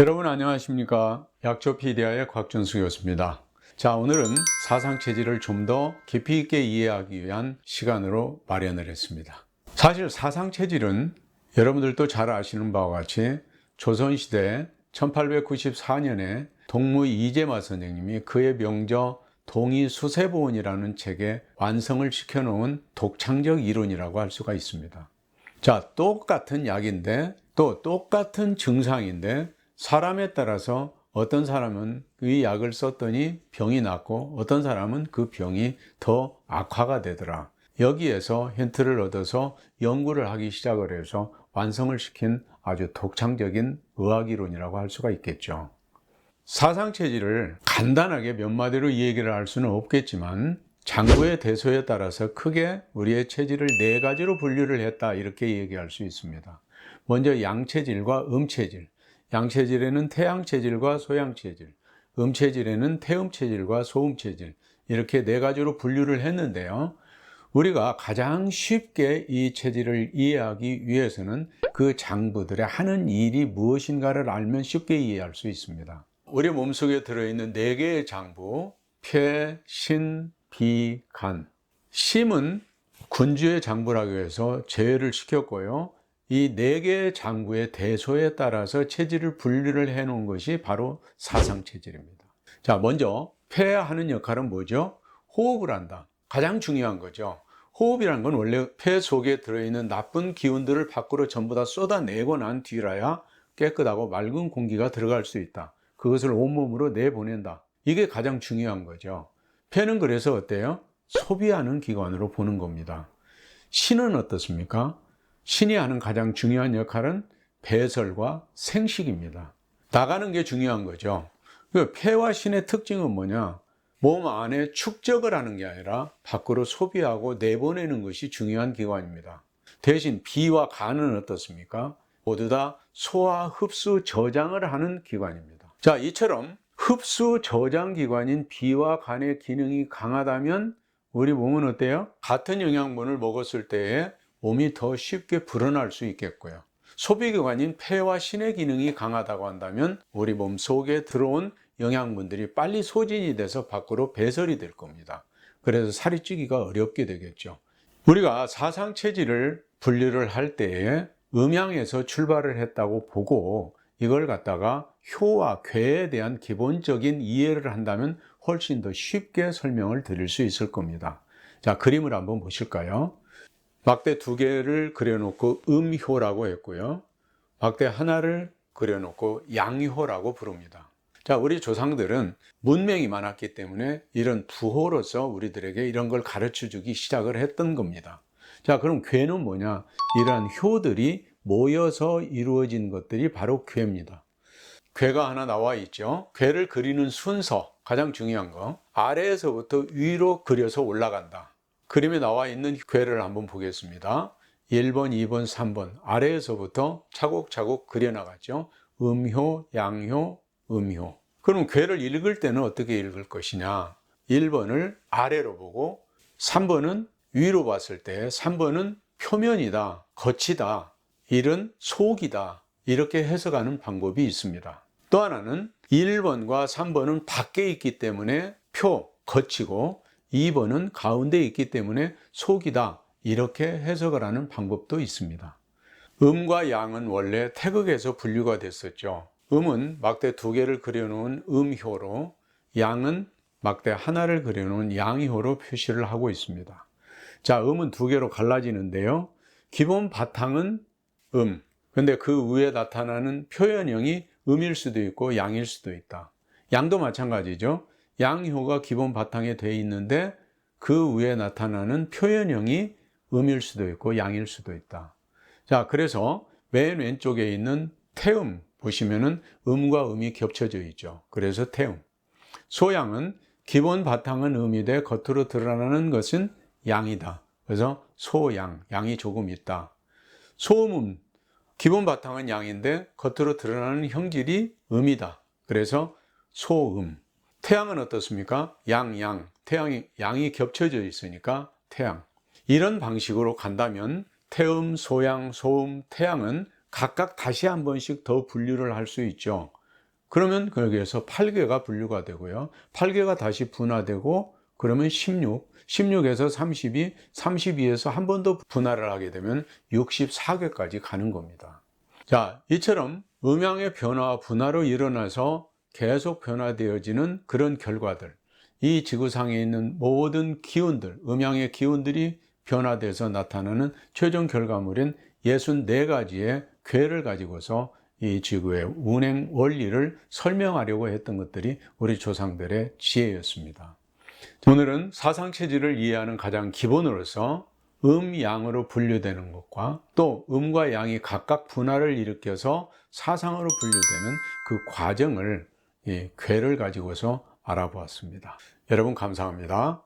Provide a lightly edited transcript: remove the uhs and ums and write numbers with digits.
여러분 안녕하십니까? 약초피디아의 곽준수 교수입니다. 자, 오늘은 사상체질을 좀 더 깊이 있게 이해하기 위한 시간으로 마련을 했습니다. 사실 사상체질은 여러분들도 잘 아시는 바와 같이 조선시대 1894년에 동무 이재마 선생님이 그의 명저 동의수세보원이라는 책에 완성을 시켜놓은 독창적 이론이라고 할 수가 있습니다. 자, 똑같은 약인데 또 똑같은 증상인데 사람에 따라서 어떤 사람은 이 약을 썼더니 병이 낫고 어떤 사람은 그 병이 더 악화가 되더라. 여기에서 힌트를 얻어서 연구를 하기 시작을 해서 완성을 시킨 아주 독창적인 의학이론이라고 할 수가 있겠죠. 사상체질을 간단하게 몇 마디로 이 얘기를 할 수는 없겠지만 장부의 대소에 따라서 크게 우리의 체질을 네 가지로 분류를 했다, 이렇게 얘기할 수 있습니다. 먼저 양체질과 음체질, 양체질에는 태양체질과 소양체질, 음체질에는 태음체질과 소음체질, 이렇게 네 가지로 분류를 했는데요. 우리가 가장 쉽게 이 체질을 이해하기 위해서는 그 장부들의 하는 일이 무엇인가를 알면 쉽게 이해할 수 있습니다. 우리 몸속에 들어있는 네 개의 장부, 폐, 신, 비, 간. 심은 군주의 장부라고 해서 제외를 시켰고요. 이 네 개의 장부의 대소에 따라서 체질을 분류를 해 놓은 것이 바로 사상체질입니다. 자, 먼저 폐하는 역할은 뭐죠? 호흡을 한다. 가장 중요한 거죠. 호흡이란 건 원래 폐 속에 들어있는 나쁜 기운들을 밖으로 전부 다 쏟아내고 난 뒤라야 깨끗하고 맑은 공기가 들어갈 수 있다. 그것을 온몸으로 내보낸다. 이게 가장 중요한 거죠. 폐는 그래서 어때요? 소비하는 기관으로 보는 겁니다. 신은 어떻습니까? 신이 하는 가장 중요한 역할은 배설과 생식입니다. 나가는 게 중요한 거죠. 폐와 신의 특징은 뭐냐? 몸 안에 축적을 하는 게 아니라 밖으로 소비하고 내보내는 것이 중요한 기관입니다. 대신 비와 간은 어떻습니까? 모두 다 소화, 흡수, 저장을 하는 기관입니다. 자, 이처럼 흡수, 저장 기관인 비와 간의 기능이 강하다면 우리 몸은 어때요? 같은 영양분을 먹었을 때에 몸이 더 쉽게 불어날 수 있겠고요. 소비기관인 폐와 신의 기능이 강하다고 한다면 우리 몸 속에 들어온 영양분들이 빨리 소진이 돼서 밖으로 배설이 될 겁니다. 그래서 살이 찌기가 어렵게 되겠죠. 우리가 사상체질을 분류를 할 때에 음양에서 출발을 했다고 보고 이걸 갖다가 효와 괴에 대한 기본적인 이해를 한다면 훨씬 더 쉽게 설명을 드릴 수 있을 겁니다. 자, 그림을 한번 보실까요? 막대 두 개를 그려놓고 음효라고 했고요. 막대 하나를 그려놓고 양효라고 부릅니다. 자, 우리 조상들은 문명이 많았기 때문에 이런 부호로서 우리들에게 이런 걸 가르쳐 주기 시작을 했던 겁니다. 자, 그럼 괴는 뭐냐? 이러한 효들이 모여서 이루어진 것들이 바로 괴입니다. 괴가 하나 나와 있죠. 괴를 그리는 순서, 가장 중요한 거. 아래에서부터 위로 그려서 올라간다. 그림에 나와 있는 괴를 한번 보겠습니다. 1번, 2번, 3번. 아래에서부터 차곡차곡 그려나갔죠. 음효, 양효, 음효. 그럼 괴를 읽을 때는 어떻게 읽을 것이냐? 1번을 아래로 보고 3번은 위로 봤을 때 3번은 표면이다, 겉이다, 1은 속이다, 이렇게 해석하는 방법이 있습니다. 또 하나는 1번과 3번은 밖에 있기 때문에 표, 겉이고 2번은 가운데 있기 때문에 속이다, 이렇게 해석을 하는 방법도 있습니다. 음과 양은 원래 태극에서 분류가 됐었죠. 음은 막대 두 개를 그려놓은 음효로, 양은 막대 하나를 그려놓은 양효로 표시를 하고 있습니다. 자, 음은 두 개로 갈라지는데요. 기본 바탕은 근데 그 위에 나타나는 표현형이 음일 수도 있고 양일 수도 있다. 양도 마찬가지죠. 양효가 기본 바탕에 되어 있는데 그 위에 나타나는 표현형이 음일 수도 있고 양일 수도 있다. 자, 그래서 맨 왼쪽에 있는 태음 보시면은 음과 음이 겹쳐져 있죠. 그래서 태음. 소양은 기본 바탕은 음이되 겉으로 드러나는 것은 양이다. 그래서 소양, 양이 조금 있다. 소음은 기본 바탕은 양인데 겉으로 드러나는 형질이 음이다. 그래서 소음. 태양은 어떻습니까? 양. 태양이, 양이 겹쳐져 있으니까 태양. 이런 방식으로 간다면 태음, 소양, 소음, 태양은 각각 다시 한 번씩 더 분류를 할 수 있죠. 그러면 거기에서 8개가 분류가 되고요. 8개가 다시 분화되고 그러면 16, 16에서 32, 32에서 한 번 더 분할을 하게 되면 64개까지 가는 겁니다. 자, 이처럼 음양의 변화와 분화로 일어나서 계속 변화되어지는 그런 결과들, 이 지구상에 있는 모든 기운들, 음양의 기운들이 변화돼서 나타나는 최종 결과물인 64가지의 궤를 가지고서 이 지구의 운행 원리를 설명하려고 했던 것들이 우리 조상들의 지혜였습니다. 오늘은 사상체질을 이해하는 가장 기본으로서 양으로 분류되는 것과 또 음과 양이 각각 분화를 일으켜서 사상으로 분류되는 그 과정을 궤를 가지고서 알아보았습니다. 여러분 감사합니다.